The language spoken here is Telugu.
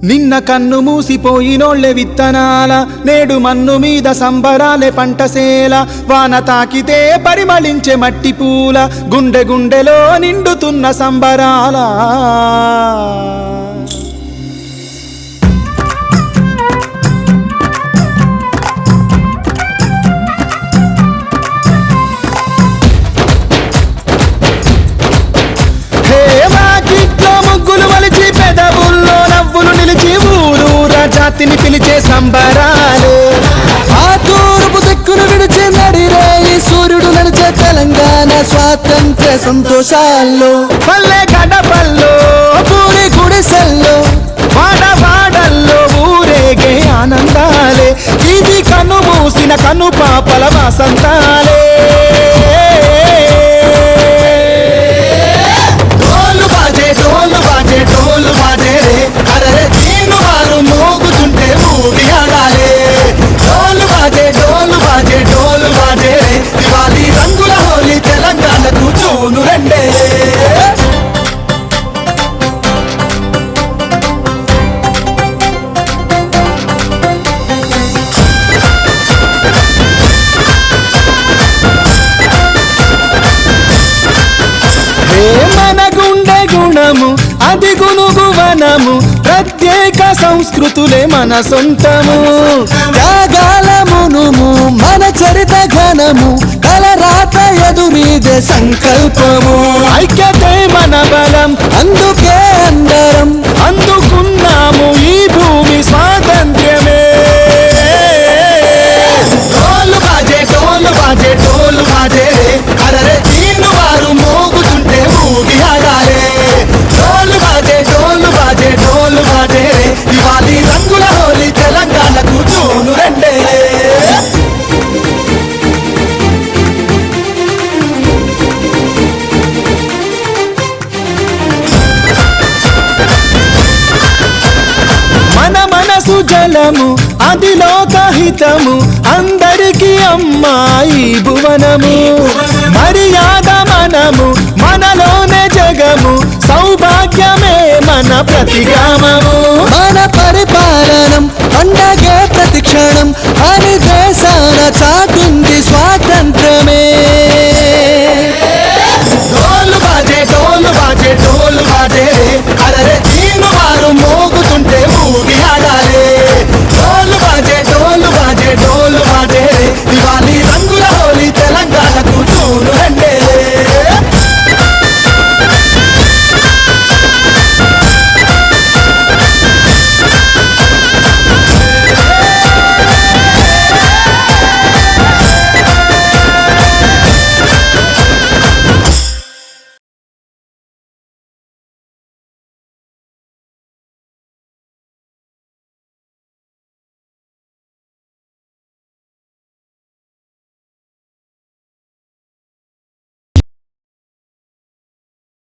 నిన్న కన్ను మూసిపోయినోళ్ళే విత్తనాల నేడు మన్ను మీద సంబరాలే పంటసేల వాన తాకితే పరిమళించే మట్టి పూల గుండె గుండెలో నిండుతున్న సంబరాల ముగ్గులు వలిచి పెదవుల్లో నవ్వులు నిలిచి ఊరూరా జాతిని పిలిచే సంబరాలు ఆ తూర్పు దిక్కును విడిచి నడిరేయి సూర్యుడు నడిచే తెలంగాణ స్వాతంత్ర సంతోషాల్లో పల్లె గడపల్లో పూరి గుడిసెల్లో వాడవాడల్లో ఊరేగే ఆనందాలే ఇది కను మూసిన కను పాపల వసంతాలే ढोल बाजे रे अरे तीन बार मोगुతుంటే ఊగి ఆడాలే ढोल बाजे रे దివాళీ రంగుల హోలీ తెలంగాణకు జూను రెండే మన గుండె గుణము అది గునుగువనము ప్రత్యేక సంస్కృతులే మన సొంతము త్యాగాల మునుము మన చరిత ఘనము తలరాత ఎదురీదే సంకల్పము ఐక్యతే మన బలం అందుకే అందరం అందుకున్నాము ఈ భూమి స్వాతంత్ర్యమే ढोल बाजे अरे तीन बार मोगुతుంటే ఊగి ఆడాలే ढोल बाजे रे దివాళీ రంగుల హోలీ తెలంగాణకు జూను రెండే మన మనసు జలము అది లోకహితము అందరికీ అమ్మాయి భువనము మర్యాద మనము మనలోనే జగము సౌభాగ్యమే మన ప్రతిగామము మన పరిపాలనం పండగే ప్రతిక్షణం అని